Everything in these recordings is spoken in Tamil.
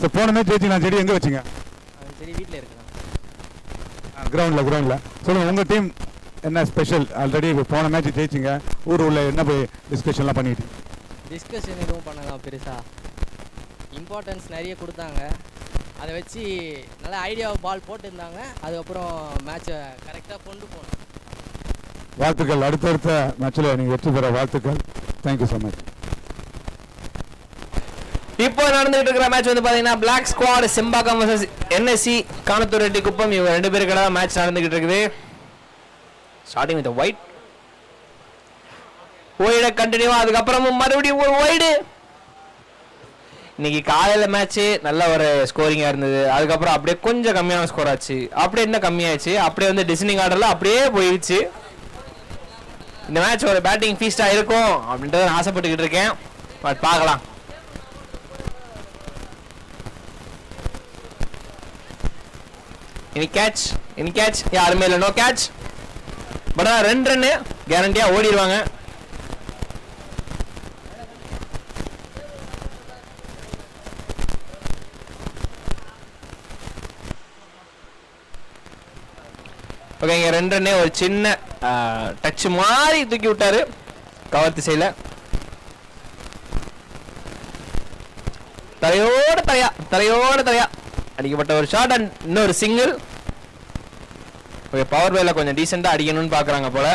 ஸோ போன மேட்ச் ஜெயிச்சிங்களா? செடி எங்கே வச்சிங்க? செடி வீட்டில் இருக்கலாம். கிரவுண்டில் சொல்லுங்கள், உங்கள் டீம் என்ன ஸ்பெஷல்? ஆல்ரெடி போன மேட்ச் ஜெயிச்சிங்க, ஊர் உள்ள என்ன போய் டிஸ்கஷன்லாம் பண்ணிட்டு? டிஸ்கஷன் எதுவும் பண்ணலாம் பெருசாக, இம்பார்ட்டன்ஸ் நிறைய கொடுத்தாங்க. அதை வச்சு நல்ல ஐடியாவை பால் போட்டுருந்தாங்க. அதுக்கப்புறம் மேட்சை கரெக்டாக கொண்டு போனோம். வாழ்த்துக்கள். அடுத்தடுத்த மேட்சில் நீங்கள் வெற்றி பெற வாழ்த்துக்கள். Thank you so much. இப்போ நடந்துகிட்டு இருக்கிற மேட்ச் வந்து பார்த்தீங்கன்னா black squad Sembakkam vs NSC Kanathur Reddy Kuppam. இவங்க 2 பேருக்கு தான் மேட்ச் நடந்துகிட்டு இருக்குது. ஸ்டார்டிங் வித் ஒயிட் ஒயிட கண்டினியூவா, அதுக்கப்புறமும் மறுபடியும் ஒரு ஒயிடு. இன்னைக்கு காலையில் மேட்ச்சு நல்ல ஒரு ஸ்கோரிங்காக இருந்தது. அதுக்கப்புறம் அப்படியே கொஞ்சம் கம்மியான ஸ்கோர் ஆச்சு. அப்படியே என்ன கம்மியாச்சு, அப்படியே வந்து டிசைனிங் ஆர்டரில் அப்படியே போயிடுச்சு. இந்த மேட்ச் ஒரு பேட்டிங் ஃபீஸ்டாக இருக்கும் அப்படின்றத நான் ஆசைப்பட்டுக்கிட்டு இருக்கேன். பட் பார்க்கலாம். இனி கேட்ச் யாருமே இல்லை, நோ கேட்ச். பட் ஆனால் 2 ரன்னு கேரண்டியாக ஓடிடுவாங்க. ஓகே, இங்கே 2 ரன்னே ஒரு சின்ன டச் மாதிரி தூக்கி விட்டாரு கவர் திசையில். தலையோட தலையா அடிக்கப்பட்ட ஒரு ஷாட் அண்ட் இன்னொரு சிங்கிள். ஓகே, பவர் பிளேல கொஞ்சம் டீசெண்டாக அடிக்கணும்னு பார்க்குறாங்க போல.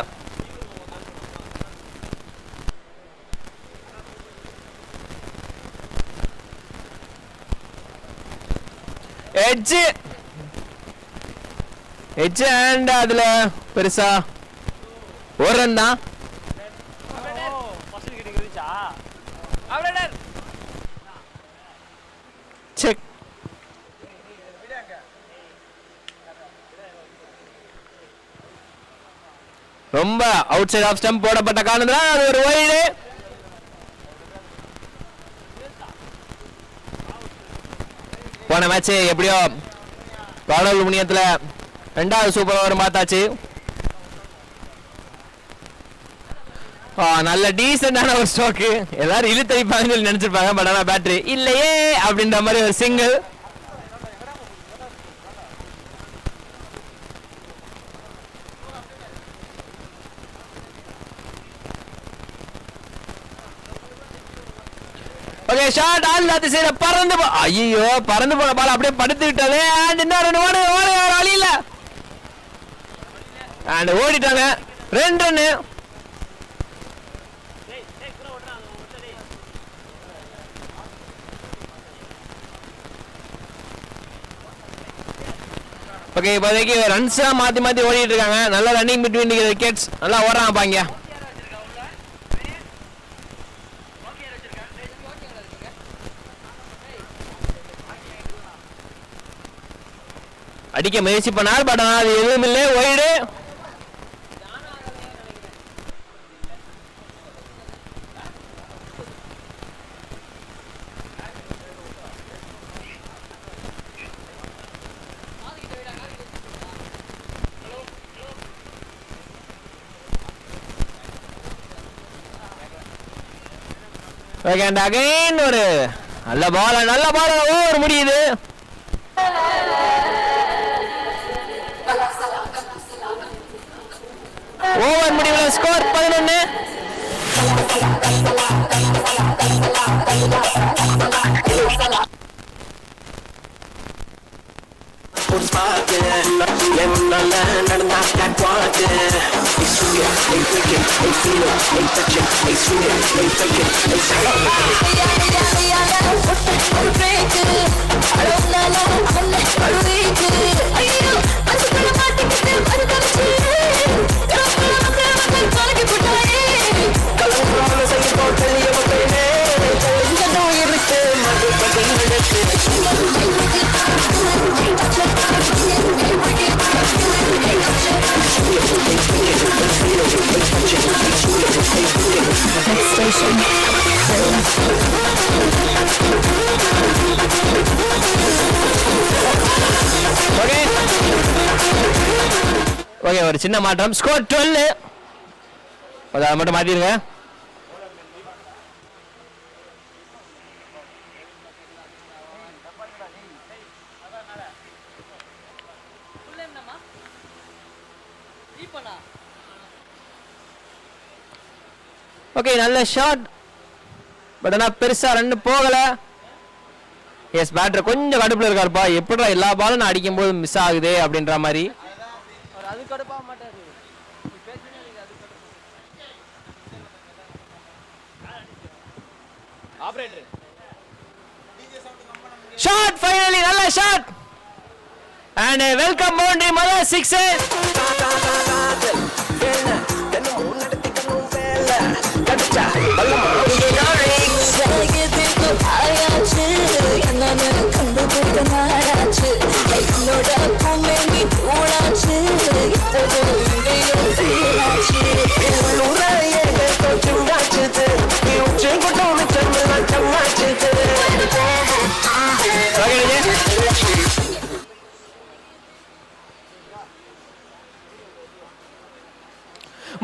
எட்ஜ் அண்ட் அதுல பெருசா ஒரு ரன் தான். செக். ரொம்ப அவுட் சைட் ஆஃப் ஸ்டம்ப் போடப்பட்ட காரணத்தினால் அது ஒரு வைடு. போன மேட்ச் எப்படியோ பாடல்முனியத்தில் 2வது சூப்பர் ஓவர் பார்த்தாச்சு. நல்ல டீசெண்டான ஒரு ஸ்ட்ரோக்கு. எல்லாரும் இழுத்தடிப்பாங்கன்னு சொல்லி நினைச்சிருப்பாங்க. பட் ஆனால் பேட்டரி இல்லையே அப்படின்ற மாதிரி ஒரு single. Okay, shot all the side பறந்து ஐயோ பறந்து போன பால் அப்படியே படுத்து விட்டது. அண்ட் இன்னொரு ஓட அழியல அண்ட் ஓடிட்டாங்க. 2 ரன்னு. ஓகே, இப்போதைக்கு ரன்ஸா மாத்தி ஓடிட்டு இருக்காங்க. நல்லா ரன்னிங் பிட்வீன் விக்கெட்ஸ். நல்லா ஓடுறாங்க பாங்க. அடிக்க முயற்சி பண்ணார். பட் ஆனால் அது எதுவும் இல்லை, ஒய்டு. அண்ட் அகைன் ஒரு நல்ல பால் ஓவர் முடியுது. ஓவர் முடிவில் ஸ்கோர் 11. ஓகே, ஒரு சின்ன மாற்றம். ஸ்கோர் 12. அதை மட்டும் மாத்திருங்க. ஓகே நல்ல ஷாட், பட் ஆனால் பெருசாக ரன் போகலை. எஸ் பேட்டர் கொஞ்சம் கடுப்பில் இருக்காருப்பா, எப்படிடா எல்லா பாலும் நான் அடிக்கும்போது மிஸ் ஆகுது அப்படின்ற மாதிரி. அது கடுப்பாக மாட்டாரு. ஷாட் ஃபைனலி நல்ல shot and welcome boundary another 6.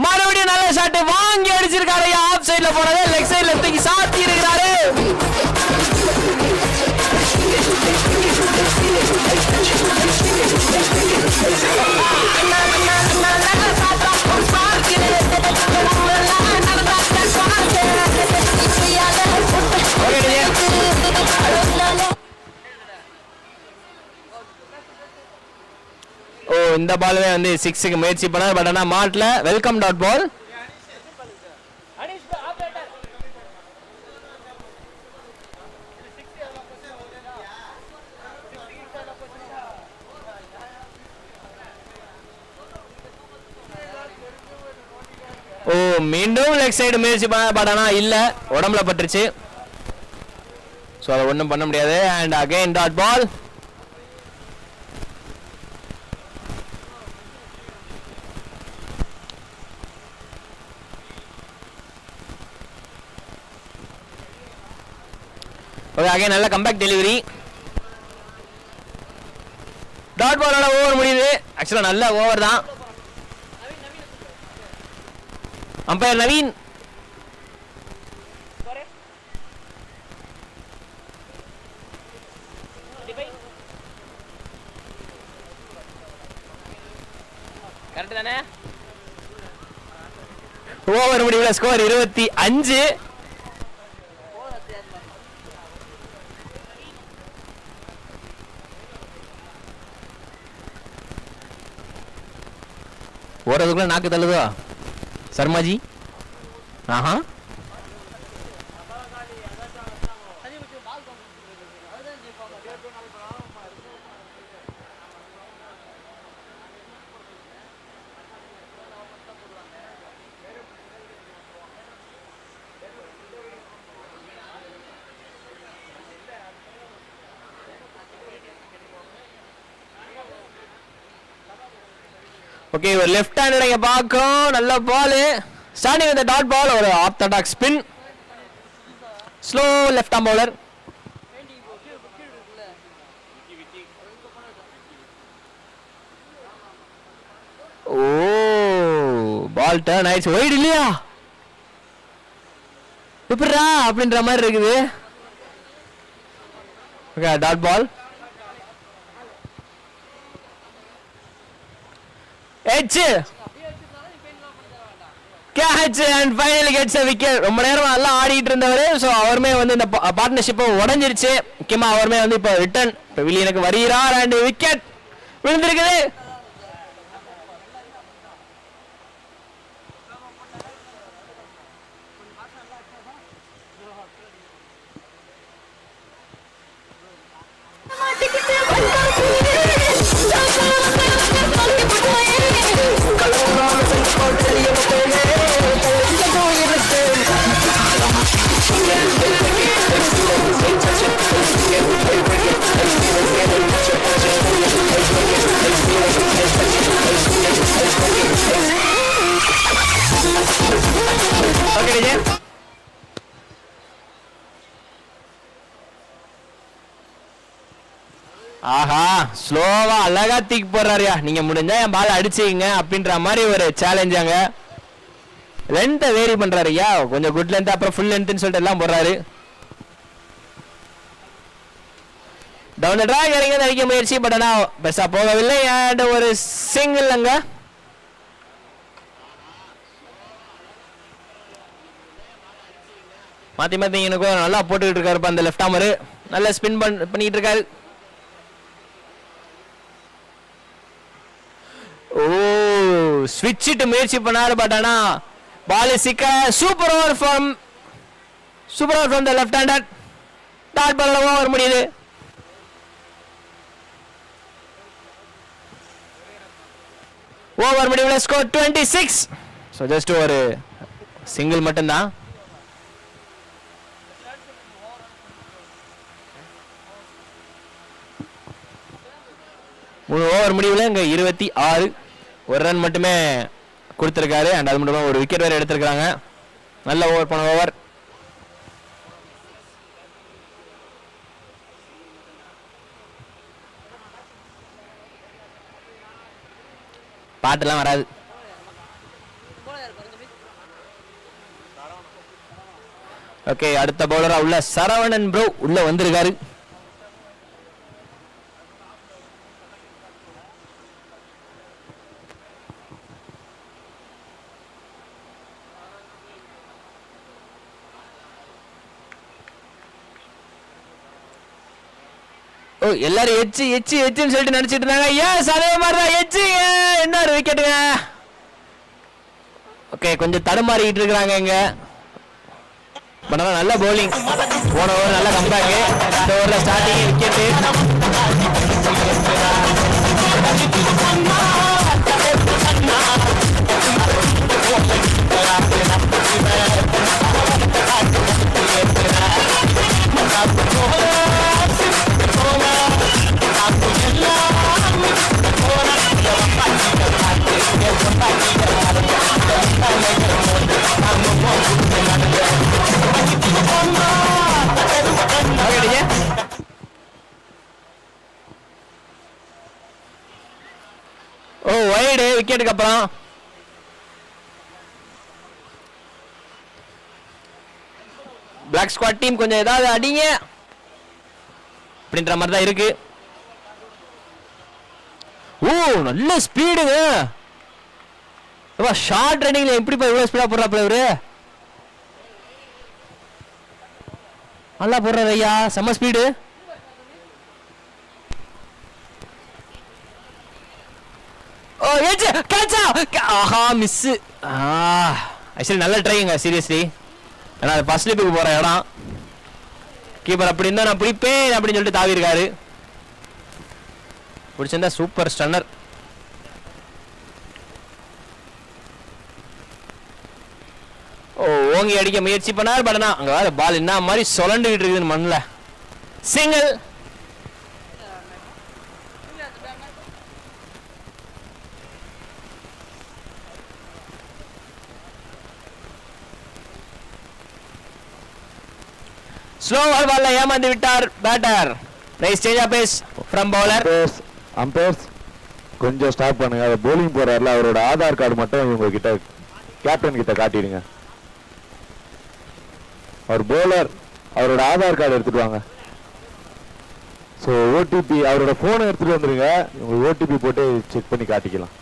மறுபடியும் நல்ல ஷாட் வாங்கி அடிச்சிருக்காரு. ஆஃப் சைடுல போனது லெக் சைடுல தூக்கி சாத்தி இருக்கிறாரு. ஓ இந்த பாலுமே வந்து 6க்கு முயற்சி பண்ணார், பட் ஆனால் மாட்டல. Welcome dot ball. ஓ மீண்டும் லெக் சைடு முயற்சி பண்ண, பட் ஆனால் இல்லை, உடம்புல பட்டுருச்சு. ஸோ அதை ஒன்றும் பண்ண முடியாது. And again dot ball. Okay again நல்ல கம்பேக் டெலிவரி. டாட் பாலோட ஓவர் முடியுது. ஆக்சுவலாக நல்ல ஓவர் தான். அம்பையர் நவீன். கரெக்ட் தானே? ஓவர் முடிவில் ஸ்கோர் 25. ஓடுறதுக்குள்ள நாக்கு தள்ளுதோ சர்மாஜி? ஆஹா ஓகே ஒரு லெஃப்ட் ஹேண்டட் இங்க பார்க்கும். நல்ல ball starting with dot ball. ஒரு orthodox spin, slow left arm bowler. Oh ball turn ஆயிடுச்சு. ஒயிட் இல்லையா? எப்படிரா அப்படின்ற மாதிரி இருக்குது. Okay dot ball. Catch and finally gets a wicket. ரொம்ப நேரம் நல்லா ஆடிட்டு இருந்தவர். ஸோ அவருமே வந்து இந்த பார்ட்னர்ஷிப் உடஞ்சிருச்சு. முக்கியமா அவருமே வந்து இப்போ ரிட்டர்ன் வில்லியனுக்கு வருகிறார் அண்ட் விக்கெட் விழுந்திருக்குது. ஆஹா ஸ்லோவா அழகா தூக்கி போடுறாருயா. நீங்க முடிஞ்சா என் பால் அடிச்சுங்க அப்படின்ற மாதிரி ஒரு சேலஞ்சாங்க. லென்த்தை வேரி பண்றாருயா. கொஞ்சம் குட் லென்த் அப்புறம் ஃபுல் லென்த்னு சொல்லிட்டு எல்லாம் போடுறாரு. டவுன் டிராக் இறங்கி அடிக்க முயற்சி, பட் ஆனால் பெருசா போகவில்லை. அண்ட் ஒரு சிங்கிள் அங்க. மாற்றி மாற்றி எனக்கும் நல்லா போட்டுக்கிட்டு இருக்காருப்பா அந்த லெஃப்ட் ஆமரு. நல்லா ஸ்பின் பண்ணிக்கிட்டு இருக்காரு. ஓ ஸ்விட்சிட்டு முயற்சி பண்ணாரு. பட் ஆனால் பால் சிக்க. Super over from the left hander. Dot ball over முடியுது. ஓவர் முடிவில் ஸ்கோர் 26. ஸோ ஜஸ்ட் ஒரு சிங்கிள் மட்டும்தான். ஓவர் முடிவில் இங்கே 26. ஒரு ரன் மட்டுமே கொடுத்துருக்காரு. அண்ட் அது மட்டும் ஒரு விக்கெட் வேறு எடுத்திருக்காங்க. நல்ல ஓவர் போன ஓவர். பாட்டெல்லாம் வராது. ஓகே, அடுத்த பவுலரா உள்ள சரவணன் ப்ரோ உள்ள வந்திருக்காரு. ஓ எல்லாரும் எச்சுன்னு சொல்லிட்டு நினைச்சிட்டு இருந்தாங்க. எஸ் அதே மாதிரி தான் எச்சு. இன்னொரு விக்கெட்டுங்க. ஓகே, கொஞ்சம் தடுமாறிக்கிட்டு இருக்கிறாங்க இங்க. நல்ல பவுலிங். போன ஓவர் நல்ல கம்பேக். இந்த ஓவர்ல ஸ்டார்டிங் விக்கெட்டு. ஓ வைடு விக்கெட்டுக்கு அப்புறம். பிளாக் ஸ்குவாட் டீம் கொஞ்சம் ஏதாவது அடிங்க அப்படின்ற மாதிரி தான் இருக்கு. ஓ நல்ல ஸ்பீடுங்க. ஷார்ட் ரன்னிங்ல எப்படி இவ்வளவு ஸ்பீடா போடுறாப்ல இவரு. நல்லா போடுறாரு ஐயா, செம்ம ஸ்பீடு. ஓ ஏச்சு கேட்சா. ஆஹா மிஸ். ஆக்சுவலி நல்ல ட்ரைங்க சீரியஸ்லி. ஏன்னா அது ஃபர்ஸ்ட் ஸ்லிப்புக்கு போற இடம். கீப்பர் அப்படி இருந்தா நான் பிடிப்பேன் அப்படின்னு சொல்லிட்டு தாவி இருக்காரு. பிடிச்சிருந்தா சூப்பர் ஸ்டன்னர். ஓ ஓங்கி அடிக்க முயற்சி பண்ணார். பட் அங்க வேற பால் என்ன மாதிரி சொலண்டுகிட்டு இருக்குது மண்ணில். சிங்கிள். ஸ்லோவர் பால்ல ஏமாந்து விட்டார் batter. Nice change of pace from bowler. Umpires கொஞ்சம் ஸ்டாப் பண்ணுங்க. அவர் போலிங் போறாருல, அவரோட ஆதார் கார்டு மட்டும் இவங்க கிட்ட கேப்டன் கிட்ட காட்டிடுங்க. அவர் போலர், அவரோட ஆதார் கார்டு எடுத்துட்டு வாங்க. ஸோ ஓடிபி அவரோட போனை எடுத்துட்டு வந்துருங்க. உங்களுக்கு ஓடிபி போட்டு செக் பண்ணி காட்டிக்கலாம்.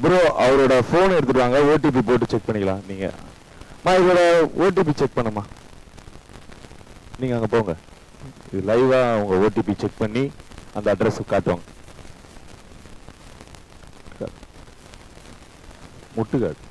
ப்ரோ அவரோட போன் எடுத்துட்டு வாங்க, ஓடிபி போட்டு செக் பண்ணிக்கலாம். நீங்க இதோட ஓடிபி செக் பண்ணுமா, நீங்க அங்க போங்க. இது லைவா உங்க ஓடிபி செக் பண்ணி அந்த அட்ரஸ் காட்டுவாங்க. முட்டுக்காடு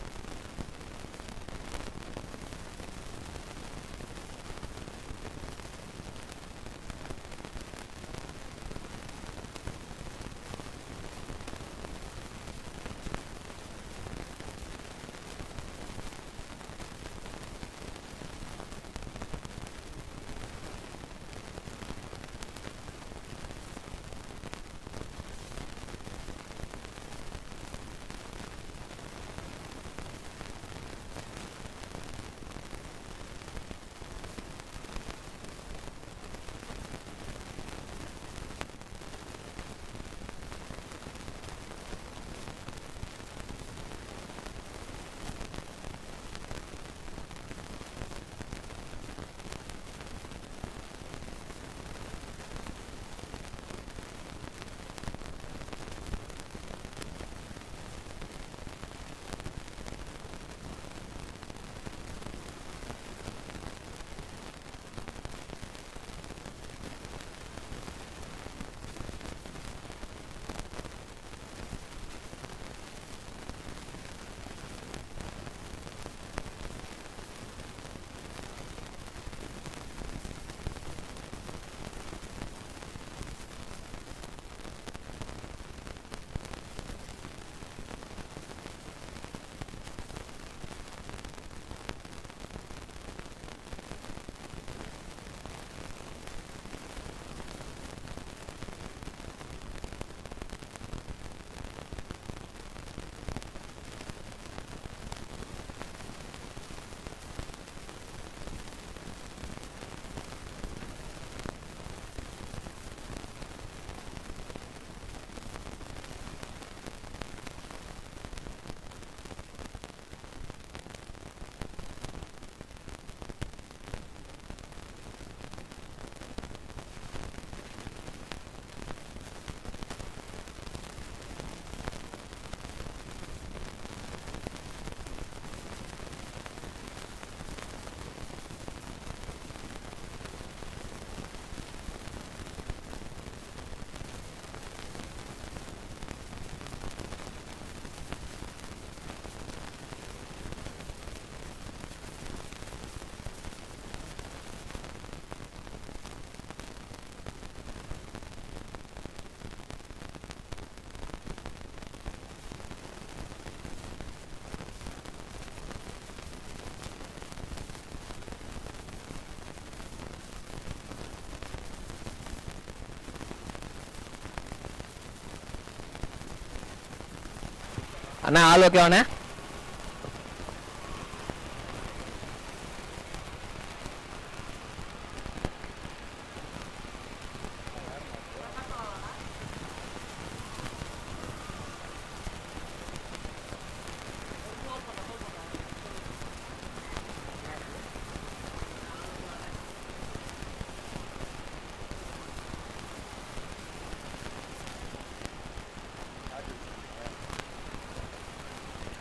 அண்ணா ஆள் ஓகேவாண்ணே?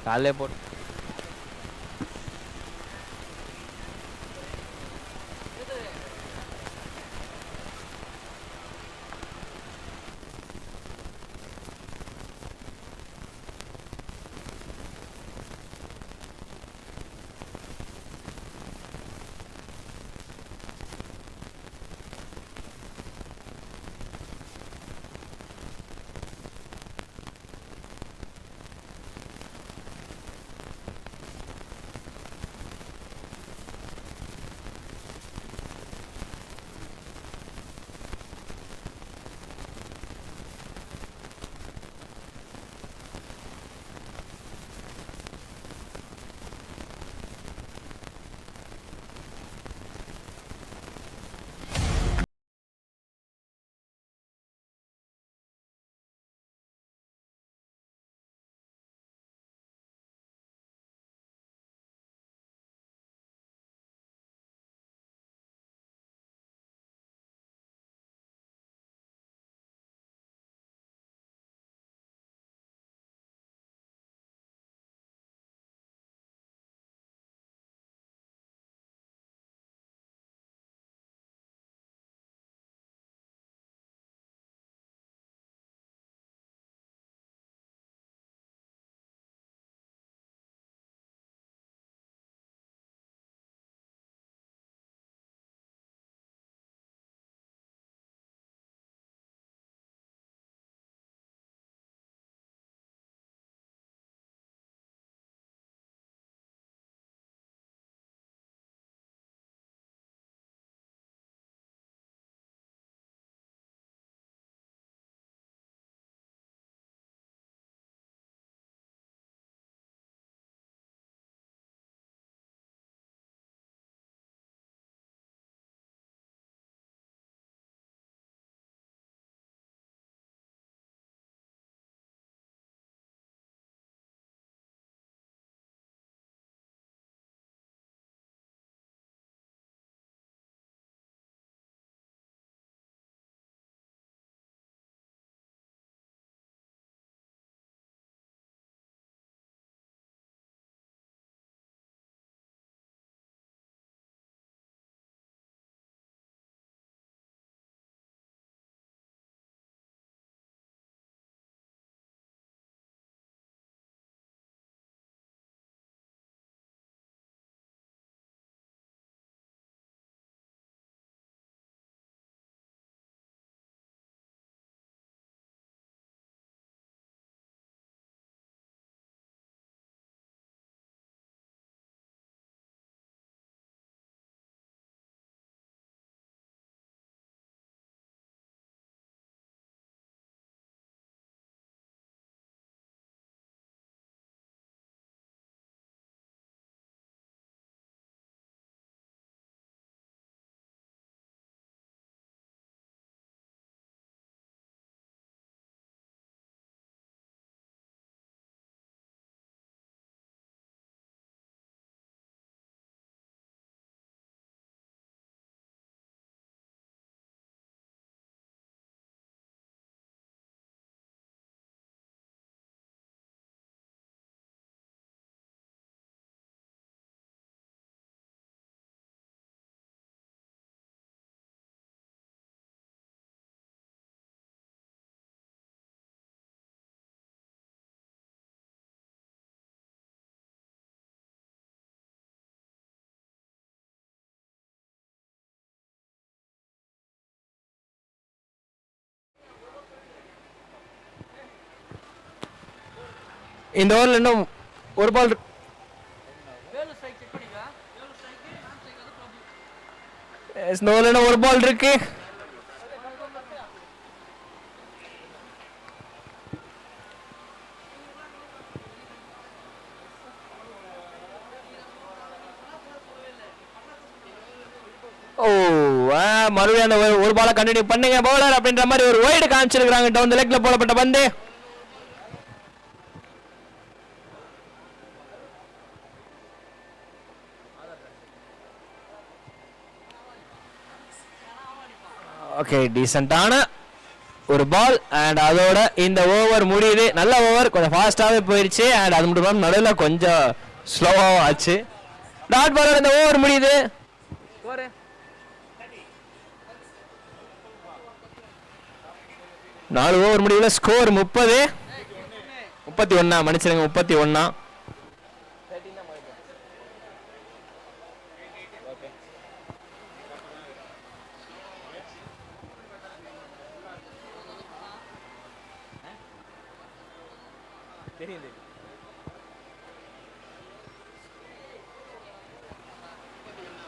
காலையிலே போட்டு இந்த ஓவரில் இன்னும் ஒரு பால் இந்த ஓவரில் இன்னும் ஒரு பால் இருக்கு. ஓ மறுபடியும் அந்த ஒரு பாலை கண்டினியூ பண்ணுங்க பவுலர் அப்படின்ற மாதிரி ஒரு வைடு காமிச்சிருக்காங்க. டவுன் தி லெக்ல போடப்பட்ட பந்து. ஓகே டீசென்டான ஒரு பால் அண்ட் அதோட இந்த ஓவர் முடியுது. நல்ல ஓவர், கொஞ்சம் ஃபாஸ்டாகவே போயிடுச்சு அண்ட் அது மட்டும் நடுவில் கொஞ்சம் ஸ்லோவாகவும் ஆச்சு. டாட் பாலோட இந்த ஓவர் முடியுது. 4 ஓவர் முடிவுல ஸ்கோர் 31 மன்னிச்சிருங்க 31.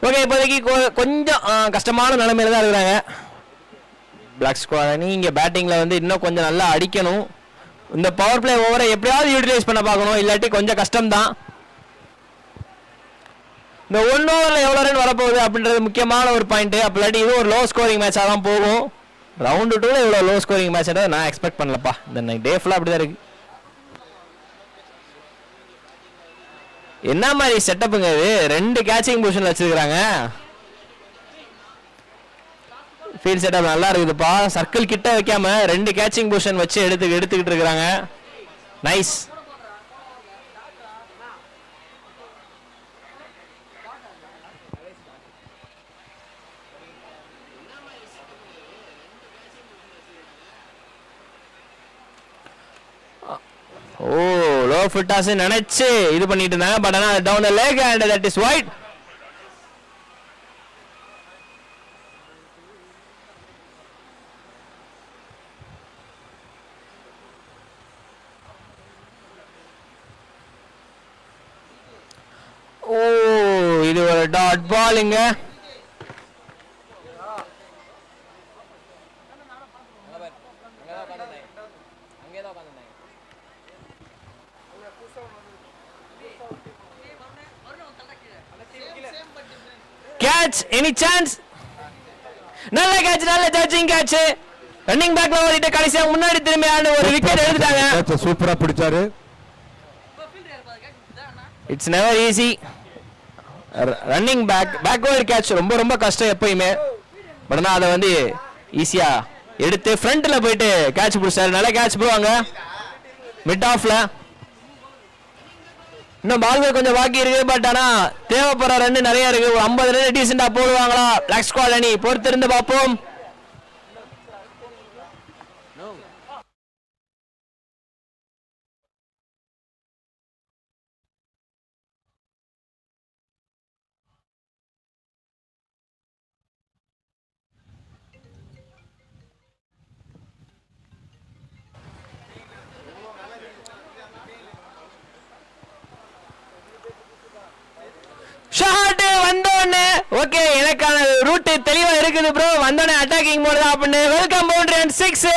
ஓகே இப்போதைக்கு கொஞ்சம் கஷ்டமான நிலைமையில தான் இருக்கிறாங்க பிளாக் ஸ்குவாட் அணி. இங்கே பேட்டிங்கில் வந்து இன்னும் கொஞ்சம் நல்லா அடிக்கணும். இந்த பவர் பிளே ஓவரை எப்படியாவது யூட்டிலைஸ் பண்ண பார்க்கணும், இல்லாட்டி கொஞ்சம் கஷ்டம்தான். இந்த 1 ஓவரில் எவ்வளோ ரன் வரப்போகுது அப்படின்றது முக்கியமான ஒரு பாயிண்ட்டு. அப்போ இல்லாட்டி இது ஒரு லோ ஸ்கோரிங் மேட்சாக தான் போகும். ரவுண்டு 2ல இவ்வளோ லோ ஸ்கோரிங் மேட்ச்ன்றதை நான் எக்ஸ்பெக்ட் பண்ணலப்பா. இந்த டே ஃபுல்லாக அப்படி தான் இருக்குது. என்ன மாதிரி செட்டப்புங்க இது? 2 கேட்சிங் பொசிஷன்ல வச்சிருக்காங்க. ஃபீல்ட் செட்டப் நல்லா இருக்குதுப்பா. சர்க்கிள் கிட்ட வைக்காம 2 கேட்சிங் பொசிஷன் வச்சு எடுத்துக்கிட்டு இருக்காங்க. Nice. Oh low full toss நினைச்சு இது பண்ணிட்டு இருந்தாங்க. பட் ஆனா down the leg and that is wide. Oh இது ஒரு டாட் பாலுங்க. Catch any chance? நல்ல கேட்ச், நல்ல ஜட்ஜிங் கேட்ச். ரன்னிங் பேக்ல ஓடிட்டு கடைசியா முன்னாடி திரும்பி ஆன ஒரு விக்கெட் எடுத்துட்டாங்க. கேட்ச் சூப்பரா பிடிச்சாரு. It's never easy. Running backward catch ரொம்ப ரொம்ப கஷ்டம் எப்பயுமே. பட் ஆனால் அதை வந்து ஈஸியா எடுத்து ஃப்ரண்ட்ல போயிட்டு கேட்ச் பிடிச்சாரு. நல்ல கேட்ச் போவாங்க மிட் ஆஃப்ல. இன்னும் பால்கள் கொஞ்சம் பாக்கி இருக்கு. பட் ஆனா தேவைப்படுற ரன் நிறைய இருக்கு. 50 ரன் டீசெண்டா போடுவாங்களா பிளாக் ஸ்குவாட் அணி? பொறுத்திருந்து பார்ப்போம். ஷாட் வந்தோடனே ஓகே எனக்கான ரூட் தெளிவா இருக்குது ப்ரோ. வந்தோடனே அட்டாக்கிங் மோட் தான் அப்படின்னு. Welcome boundary and 6.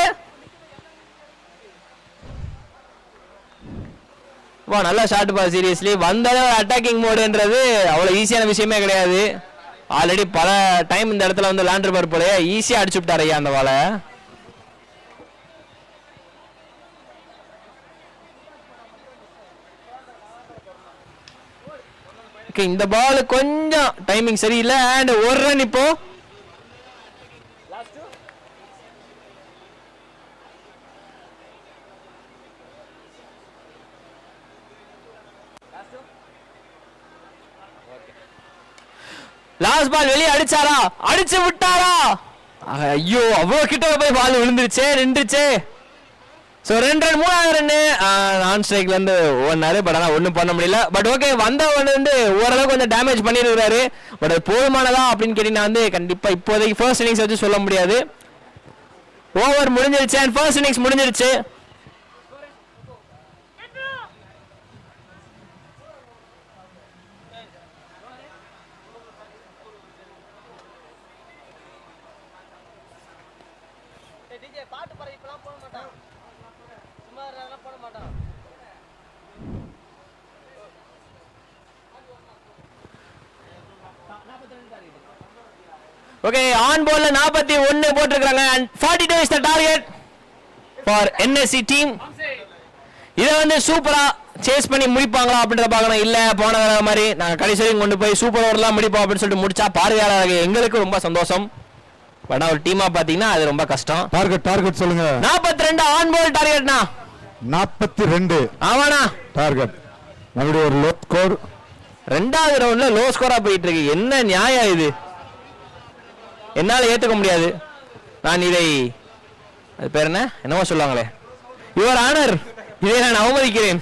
வா நல்ல ஷாட் பா. சீரியஸ்லி வந்தோடனே அட்டாக்கிங் மோடுன்றது அவ்வளோ ஈஸியான விஷயமே கிடையாது. ஆல்ரெடி பல டைம் இந்த இடத்துல வந்து லாண்டர் பார் போல ஈஸியாக அடிச்சு விட்டார் ஐயா அந்த வாழை. இந்த பால் கொஞ்சம் டைமிங் சரியில்லை அண்ட் ஒரு ரன் இப்போ. லாஸ்ட் பால் வெளியே அடிச்சாரா? அடிச்சு விட்டாரா? ஐயோ அவ்வளோ கிட்ட போய் பால் விழுந்துருச்சே, நின்றுச்சே. ஸோ 2 ரன் 3வது ரன்னு நான் ஸ்ட்ரைக்ல இருந்து ஓடினாரு. பட் ஆனால் ஒன்றும் பண்ண முடியல. பட் ஓகே வந்தவன் வந்து ஓரளவுக்கு கொஞ்சம் டேமேஜ் பண்ணியிருக்கிறாரு. பட் அது போதுமானதா அப்படின்னு கேட்டீங்கன்னா வந்து கண்டிப்பாக இப்போதைக்கு ஃபர்ஸ்ட் இன்னிங்ஸ் வச்சு சொல்ல முடியாது. ஓவர் முடிஞ்சிருச்சு அண்ட் ஃபர்ஸ்ட் இன்னிங்ஸ் முடிஞ்சிருச்சு. ஓகே ஆன் பால்ல 41 போட்டுருக்காங்க and 42 is the target for NSC team. இதை வந்து சூப்பரா சேஸ் பண்ணி முடிப்பாங்களா அப்படின்றத பார்க்கணும். இல்ல போன தடவை மாதிரி நாங்க கடைசி வரைக்கும் கொண்டு போய் சூப்பர் ஓவர்லாம் முடிப்போம் அப்படின்னு சொல்லிட்டு முடிச்சா பார்வையாளர் எங்களுக்கு ரொம்ப சந்தோஷம். பட் ஒரு டீமா பாத்தீங்கன்னா அது ரொம்ப கஷ்டம். டார்கெட் சொல்லுங்க. 42 ஆன் பால் டார்கெட்னா 42 ஆமாண்ணா டார்கெட். நம்மளுடைய ஒரு லோ ஸ்கோர். ரெண்டாவது ரவுண்ட்ல லோ ஸ்கோரா போயிட்டு இருக்கு. என்ன நியாயம் இது? என்னால ஏத்துக்க முடியாது. நான் இதை அது பேர் என்னவோ சொல்லுவாங்களே யுவர் ஆனர், இதை நான் அவமதிக்கிறேன்.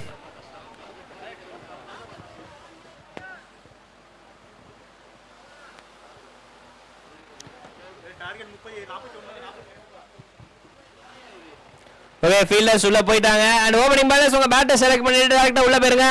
ஓகே ஃபீல்டர்ஸ் உள்ள போயிட்டாங்க அண்ட் ஓபனிங் பேட்டர்ஸ் உங்க பேட்டை செலக்ட் பண்ணிட்டு டைரக்டா உள்ள போயிருங்க.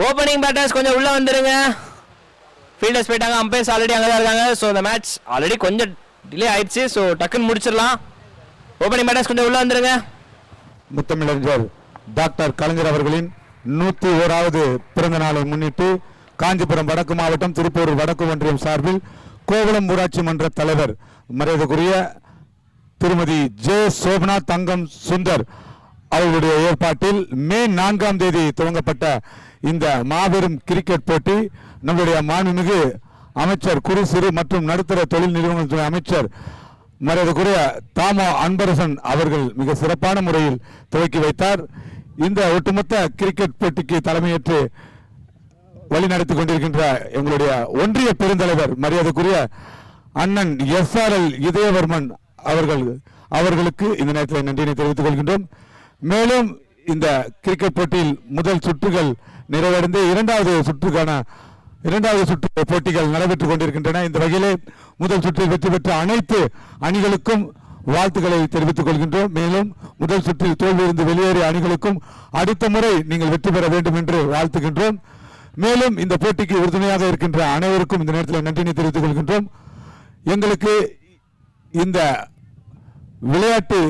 ஓபனிங் பேட்டர்ஸ் கொஞ்சம் உள்ள வந்துருங்க. ஃபீல்டர்ஸ் போயிட்டாங்க, அம்பையர்ஸ் ஆல்ரெடி அங்கே தான் இருக்காங்க. ஸோ இந்த மேட்ச் ஆல்ரெடி கொஞ்சம் டிலே ஆயிடுச்சு. ஸோ டக்குன்னு முடிச்சிடலாம். ஓபனிங் பேட்டர்ஸ் கொஞ்சம் உள்ள வந்துருங்க. முத்தமிழறிஞர் டாக்டர் கலைஞர் அவர்களின் 101வது பிறந்த நாளை முன்னிட்டு காஞ்சிபுரம் வடக்கு மாவட்டம் திருப்பூர் வடக்கு ஒன்றியம் சார்பில் கோவளம் ஊராட்சி மன்ற தலைவர் மரியாதைக்குரிய திருமதி ஜே சோபனா தங்கம் சுந்தர் அவர்களுடைய ஏற்பாட்டில் மே 4ஆம் தேதி துவங்கப்பட்ட இந்த மாபெரும் கிரிக்கெட் போட்டி நம்முடைய மாண்புமிகு அமைச்சர் குறு சிறு மற்றும் நடுத்தர தொழில் நிறுவனத்துறை அமைச்சர் மரியாதைக்குரிய தாமோ அன்பரசன் அவர்கள் மிக சிறப்பான முறையில் துவக்கி வைத்தார். இந்த ஒட்டுமொத்த கிரிக்கெட் போட்டிக்கு தலைமையேற்று வழிநடத்தி கொண்டிருக்கின்ற எங்களுடைய ஒன்றிய பெருந்தலைவர் மரியாதைக்குரிய அண்ணன் SRL இதயவர்மன் அவர்களுக்கு இந்த நேரத்தில் நன்றியை தெரிவித்துக் கொள்கின்றோம். மேலும் இந்த கிரிக்கெட் போட்டியில் முதல் சுற்றுகள் நிறைவடைந்து இரண்டாவது சுற்று போட்டிகள் நடைபெற்றுக் கொண்டிருக்கின்றன. இந்த வகையிலே முதல் சுற்றில் வெற்றி பெற்ற அனைத்து அணிகளுக்கும் வாழ்த்துக்களை தெரிவித்துக் கொள்கின்றோம். மேலும் முதல் சுற்றில் தோல்வியிருந்து வெளியேறிய அணிகளுக்கும் அடுத்த முறை நீங்கள் வெற்றி பெற வேண்டும் என்று வாழ்த்துகின்றோம். மேலும் இந்த போட்டிக்கு உறுதுணையாக இருக்கின்ற அனைவருக்கும் இந்த நேரத்தில் நன்றியை தெரிவித்துக் கொள்கின்றோம். எங்களுக்கு இந்த விளையாட்டு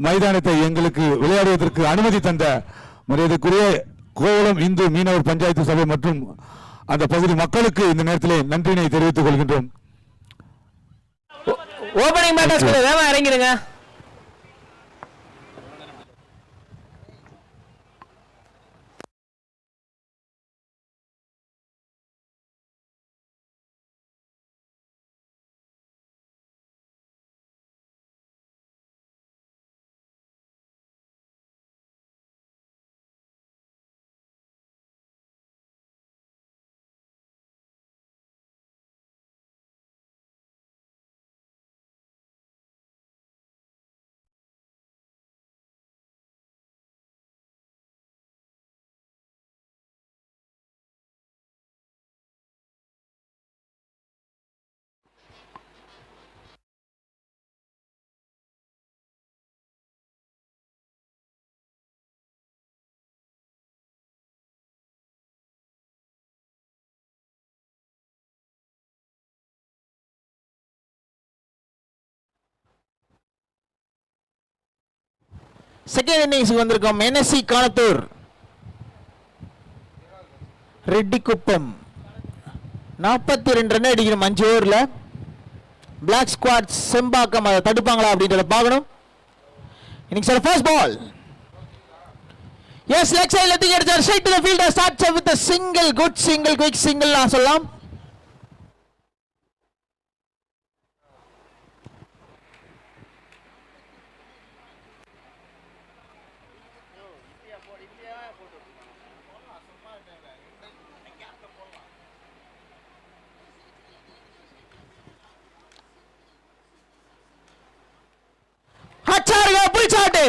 மைதானத்தை எங்களுக்கு விளையாடுவதற்கு அனுமதி தந்த மரியாதைக்குரிய கோவளம் இந்து மீனவர் பஞ்சாயத்து சபை மற்றும் அந்த பகுதி மக்களுக்கு இந்த நேரத்திலே நன்றியை தெரிவித்துக் கொள்கின்றோம். ஓபனிங் பேட்டர்ஸ் வேகமா இறங்கிடுங்க. செகண்ட் இன்னிங்ஸ்க்கு வந்திருக்கோம். NSC காலத்தூர், ரெட்டிக்குப்பம் 42 ரன் அடிக்கணும் 5 ஓவரில். பிளாக் ஸ்குவாட் செம்பாக்கம் அதை தடுப்பாங்களா அப்படின்றத பார்க்கணும். Innings first ball. Yes leg சைடுல தூக்கி அடிச்சார். Straight to the fielder. Starts with a single, good single, quick single நான் சொல்லலாம். கச்சாருங்க புல் ஷாட்.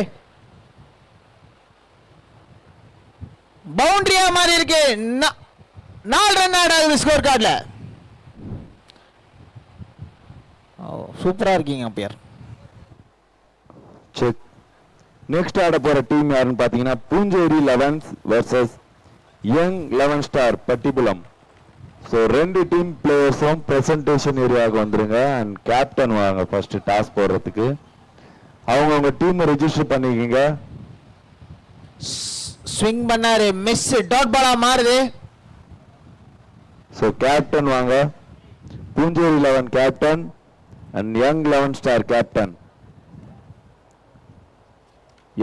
பவுண்டரியா மாறி இருக்கு. 4 ரன் ஆட் ஆகுது ஸ்கோர் கார்டுல. சூப்பரா இருக்கீங்க அம்பையர். செக். நெக்ஸ்ட் ஆட போற டீம் யாருன்னு பாத்தீங்கன்னா Poonjeri 11 versus young 11 star Pattipulam. So 2 team பிளேயர்ஸும் பிரசன்டேஷன் ஏரியாவுக்கு வந்துருங்க. அண்ட் கேப்டன் வாங்க ஃபர்ஸ்ட் டாஸ் போடுறதுக்கு. அவங்க டீமை ரெஜிஸ்டர் பண்ணிக்கங்க. ஸ்விங் பண்ணாரு, மிஸ், டாட் பாலா மாறுது. ஸோ கேப்டன் வாங்க. Poonjeri 11 captain and young 11 star captain.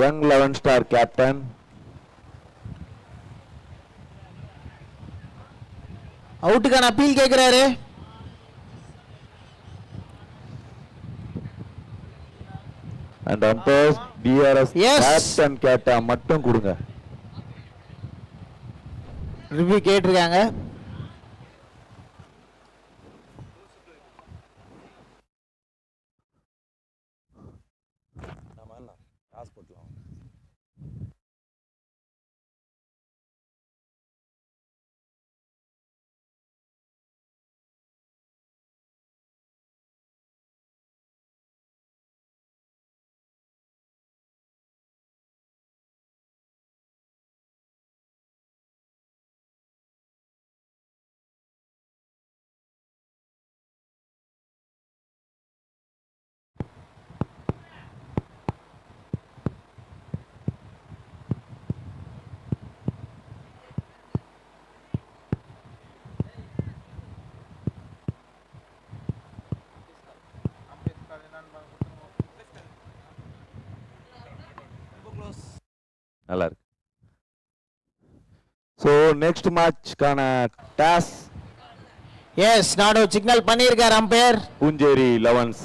Young 11 star captain. அவுட்டுக்கான அப்பீல் கேட்கிறாரு. And umpires DRS Yes. Captain கேட்டா மட்டும் கொடுங்க. ரிவ்யூ கேட்டிருக்காங்க. நல்லா இருக்கு. ஸோ நெக்ஸ்ட் மேட்ச்க்கான டாஸ் எஸ், நானோ சிக்னல் பண்ணியிருக்காரு umpire. Poonjeri 11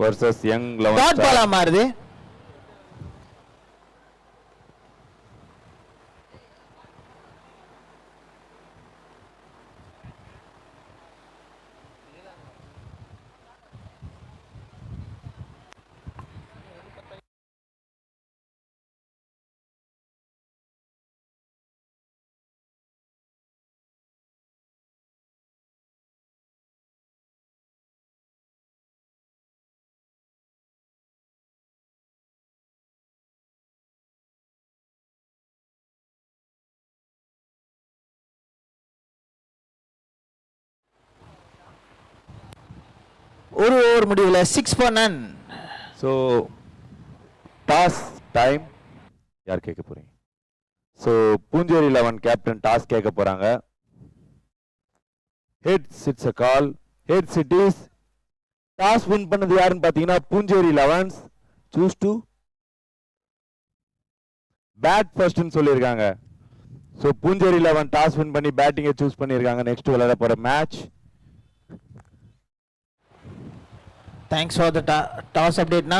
versus young 11 dot பாலா மாறுது. ஒரு ஓவர் முடிவில் 6 for none. So toss time. யார் கேட்க போறீங்க? ஸோ பூஞ்சேரி 11 கேப்டன் டாஸ் கேட்க போறாங்க. Heads it's a call. Heads it is. Toss win பண்ணது யாருன்னு பாத்தீங்கன்னா பூஞ்சேரி 11 சூஸ் டு பேட் ஃபர்ஸ்ட்னு சொல்லியிருக்காங்க. ஸோ பூஞ்சேரி 11 டாஸ் வின் பண்ணி பேட்டிங்கை சூஸ் பண்ணியிருக்காங்க. நெக்ஸ்ட் விளையாட போற match. Thanks for the toss அப்டேட்னா.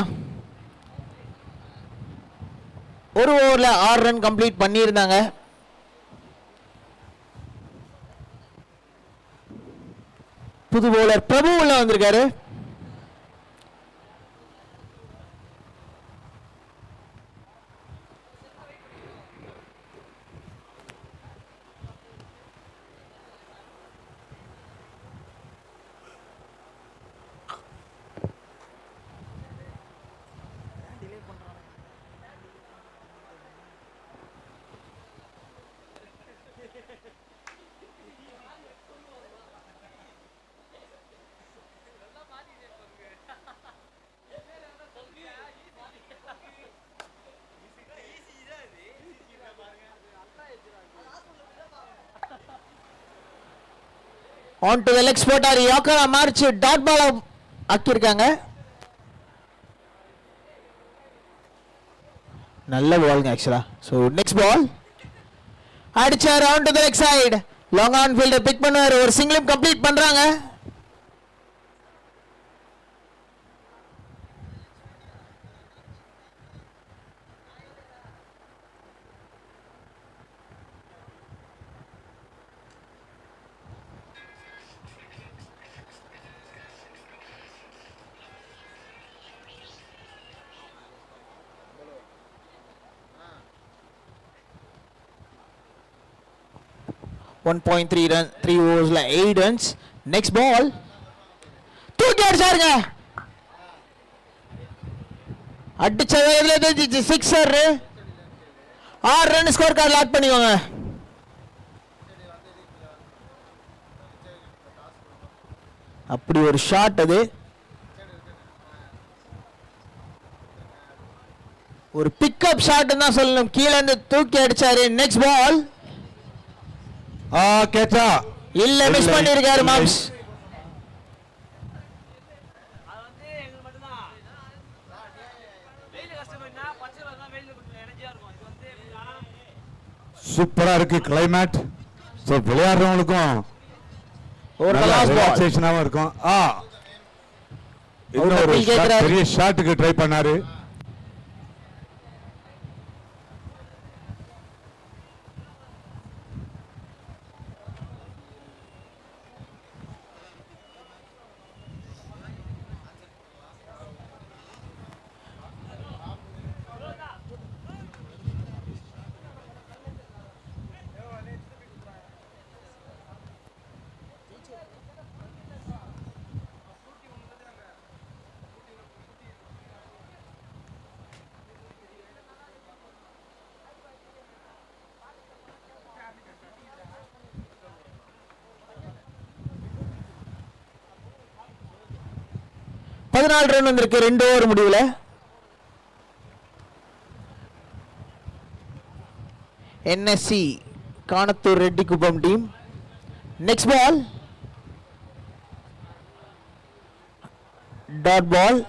ஒரு ஓவரில் 6 ரன் கம்ப்ளீட் பண்ணியிருந்தாங்க. புது பவுலர் பிரபு உள்ள வந்திருக்காரு. On to the leg போட்டாரு. யாக்கரா மார்ச் டாட் பால் ஆக்கியிருக்காங்க. நல்ல பால்ங்க ஆக்சுவலா. ஸோ நெக்ஸ்ட் பால் அடிச்சார். On to the leg side. Long on fielder pick பண்ணுவார். ஒரு சிங்கிளும் கம்ப்ளீட் பண்றாங்க. 1.3 run 3 overs 8 runs. Next ball தூக்கி அடிச்சாருங்க. அடிச்ச வேகத்துல sixer. 6 run score card lock பண்ணிக்கோங்க. அப்படி ஒரு ஷாட் அது. ஒரு பிக்கப் ஷாட் தான் சொல்லணும். கீழே இருந்து தூக்கி அடிச்சாரு. நெக்ஸ்ட் பால் கேட்டா இல்ல, மிஸ் பண்ணிருக்காரு மாம்ஸ். சூப்பரா இருக்கு கிளைமேட். ஸோ விளையாடுறவங்களுக்கும் ஒரு லாஸ்ட் பால் ரிலாக்ஸேஷனாவும் இருக்கும். இன்னும் ஒரு பெரிய ஷாட்டுக்கு ட்ரை பண்ணாரு. பதினாலு ரன் வந்திருக்கு 2 ஓவர் முடிவுல. NSC Kanathur Reddy Kuppam team. Next ball dot ball.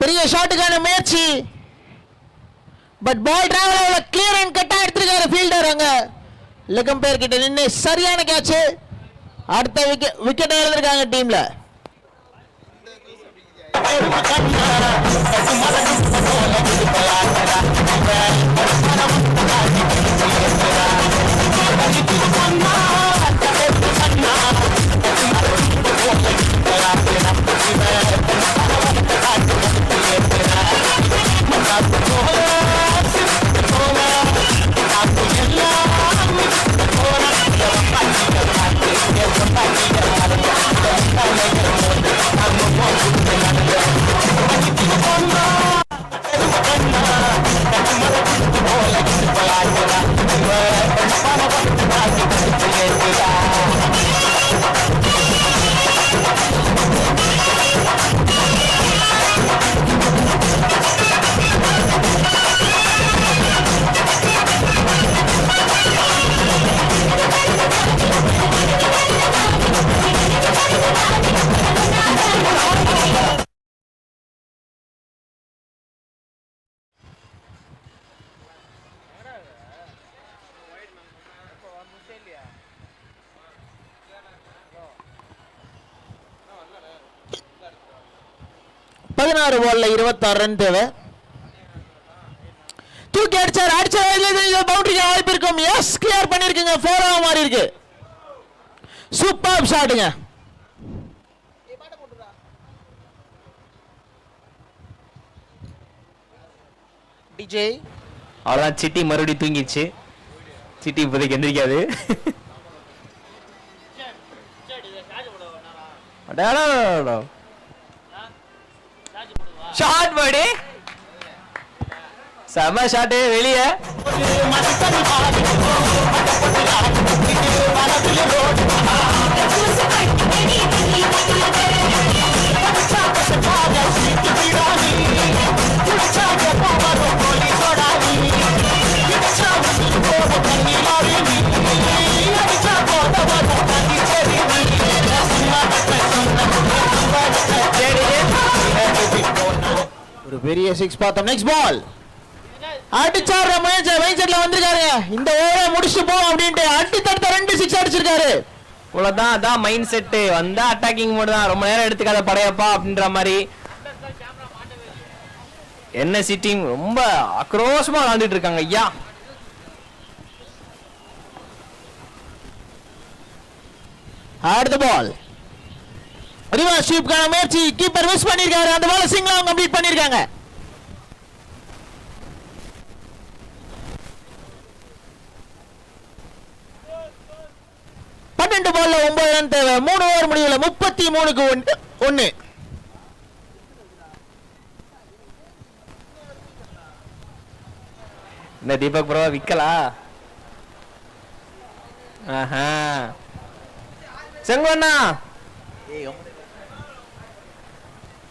பெரிய ஷாட்டுக்கான முயற்சி. But ball travel clear and கட்டா எடுத்திருக்காரு ஃபீல்டர். அங்க லெக்கம் பேர் கிட்ட நின்று சரியான கேட்ச். அடுத்த விக்கெட் எழுதிருக்காங்க டீம்ல. பதினாறு பால்ல 26 ரன் தேவை. தூக்கி அடிச்சார். அடிச்ச பவுண்டரி வாய்ப்பு இருக்கும். S, clear பண்ணிருக்குங்க. 4 மாறி இருக்கு. சூப்பர் ஷாட்டுங்க. டிஜே அவ்வளோதான். சிட்டி மறுபடியும் தூங்கிடுச்சு. சிட்டி இப்போதைக்கு எந்திரிக்காது. ஷாட் படி செம ஷாட்டு வெளியே. ஒரு பெரிய 6 பார்த்தோம். நெக்ஸ்ட் பால் அடிச்சாரு. மைண்ட் வந்திருக்காரு. இந்த ஓவரை முடிச்சு போவோம் அப்படின்ட்டு அடி தடுத்த 2 6 அடிச்சிருக்காரு. இவ்வளவுதான். அதான் மைண்ட் செட்டு. வந்தா அட்டாக்கிங் மோடு தான். ரொம்ப நேரம் எடுத்துக்காத படையப்பா அப்படின்ற மாதிரி. NSC டீம் ரொம்ப ஆக்ரோஷமா விளையாண்டுட்டு இருக்காங்க ஐயா. அடுத்த பால் ரிவர்ஸ் ஸ்வீப்கான முயற்சி கீப்பர் மிஸ் பண்ணிருக்காரு. அந்த பால் சிங்கிளா கம்ப்ளீட் பண்ணிருக்காங்க. பன்னெண்டு பால்ல 9 ரன் தேவை. 3 ஓவர் முடிவுல 33க்கு 1. இந்த தீபக் ப்ரோ விக்கலா? ஆஹா செங்கண்ணா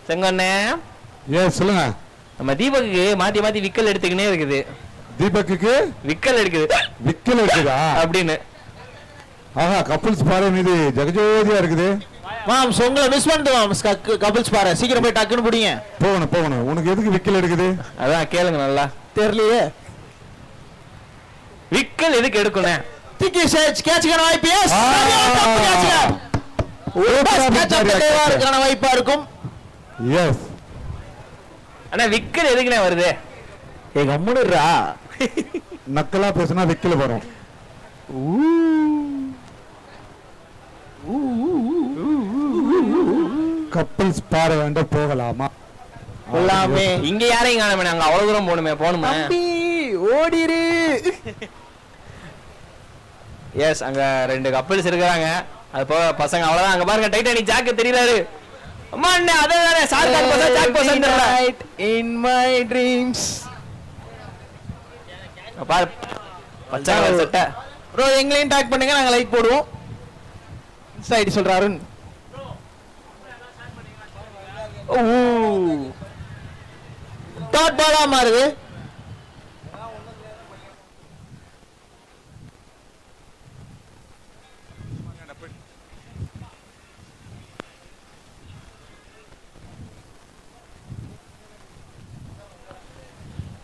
செங்கண்ணே சொல்லுங்க. நம்ம தீபக்கு மாத்தி மாத்தி விக்கல் எடுத்துக்கினே இருக்குது. தீபக்கு விக்கல் எடுக்குது விக்கல் எடுக்குதா அப்படின்னு. ஆஹா கப்புள்ஸ் பாரு மீது ஜெகஜோதியா இருக்குது. மாம்ஸ் உங்களை மிஸ் பண்ணிட்டு மாம்ஸ் கபில்ஸ் பாரு சீக்கிரம் போய் டக்குன்னு பிடிங்க. போகணும். உனக்கு எதுக்கு விக்கல் எடுக்குது? அதான் கேளுங்க நல்லா. தெரியலையே விக்கல் எதுக்கு எடுக்கணும்? திக்கி சேச் கேட்ச்கான வாய்ப்பு. எஸ் கேட்ச்கான வாய்ப்பா இருக்கும். எஸ் ஆனா விக்கல் எதுக்குனே வருது? எங்க அம்முடுறா நக்கலா பேசினா விக்கல் வரும். கப்பல்ஸ் பாரு வேண்ட போகலாமா? எல்லாமே இங்க யாரையும் காணமே. நாங்க அவ்வளவு தூரம் போகணுமே. ஓடிரு. எஸ் அங்க 2 கப்பல்ஸ் இருக்காங்க. அது போக பசங்க அவ்வளவுதான். அங்க பாருங்க டைட்டானிக் ஜாக் தெரியறாரு. அம்மா அண்ணே அதே சார்கார் பசங்க ஜாக் பசங்க தெரியல. இன் மை ட்ரீம்ஸ் பாரு பச்சை சட்டை. ப்ரோ எங்களையும் டாக் பண்ணுங்க நாங்க லைக் போடுவோம். சைடு சொல்ற அருண். டாட் பாலா மாறுது.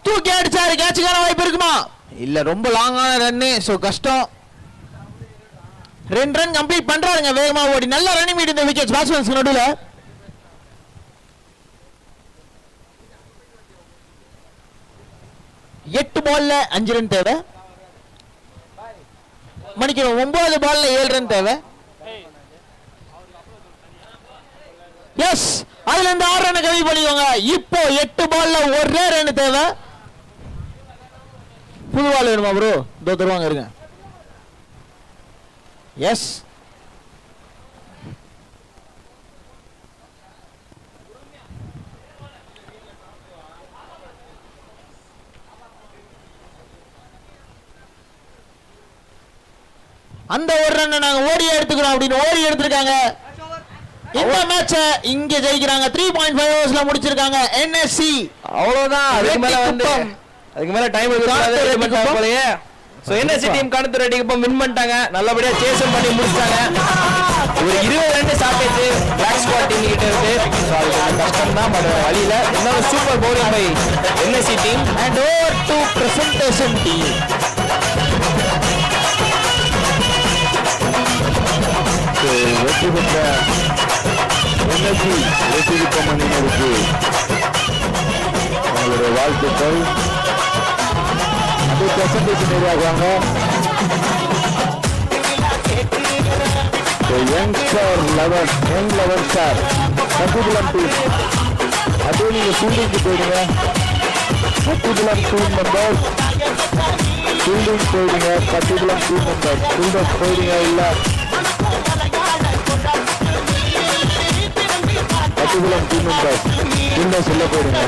தூக்கி அடிச்சாரு. கேட்சுக்கான வாய்ப்பு இருக்குமா? இல்ல ரொம்ப லாங்கான ரன்னு. சோ கஷ்டம். 2 ரன் கம்ப்ளீட் பண்றாருங்க வேகமா ஓடி. நல்ல ரன்னிங் மீட் இந்த விக்கெட்ஸ் பேட்ஸ்மேன்ஸ்க்கு நடுவுல. எட்டு பால்ல 5 ரன் தேவை. மணிக்கணும் 9 பால்ல 7 ரன் தேவை. எஸ் அதுல இருந்து 6 ரன் கம்மி பண்ணிக்கோங்க. இப்போ 8 பால்ல 1 ரன் தேவை. புது பால் வேணுமா ப்ரோ? இதோ தருவாங்க இருங்க. எஸ் அந்த 1 ரன் நாங்க ஓடி எடுத்துக்கிறோம் அப்படின்னு ஓடி எடுத்திருக்காங்க. இந்த மேட்ச இங்க ஜெயிக்கிறாங்க. 3.5 ஓவர்ஸ்ல முடிச்சிருக்காங்க என்எஸ்சி. அவ்வளவுதான். அதுக்கு மேல டைம் எடுக்கறாங்க போலயே. சோ என்எஸ்சி டீம் கணத்து ரெட்டிக்கு வின் பண்ணிட்டாங்க. நல்லபடியா சேஸ் பண்ணி முடிச்சாங்க. ஒரு 20 run stoppage black squad team கிட்ட இருக்கு. சோ அது கஷ்டம் தான். பட் வழியில இன்னொரு super bowling by NSC team. And over to presentation team. வெற்றி பெற்ற என்எஸ்சி வெற்றிருப்பம் அணியினருக்கு உங்களுடைய வாழ்த்துக்கள். அது பிரசன்டேஷன் ஏரியாவாங்க. Youngster 11 star Kattipulam team. அதே நீங்க ஃபீல்டிங்க்கு போயிடுங்க. கட்டிபுலம் டீம் மெம்பர்ஸ் ஃபீல்டிங் போயிடுங்க. கட்டிபுலம் டீம் மெம்பர்ஸ் ஃபீல்டர்ஸ் போயிடுங்க. இல்ல கட்டிபுலம் டீம் மெம்பர்ஸ் ஃபீல்டர்ஸ் உள்ள போயிடுங்க.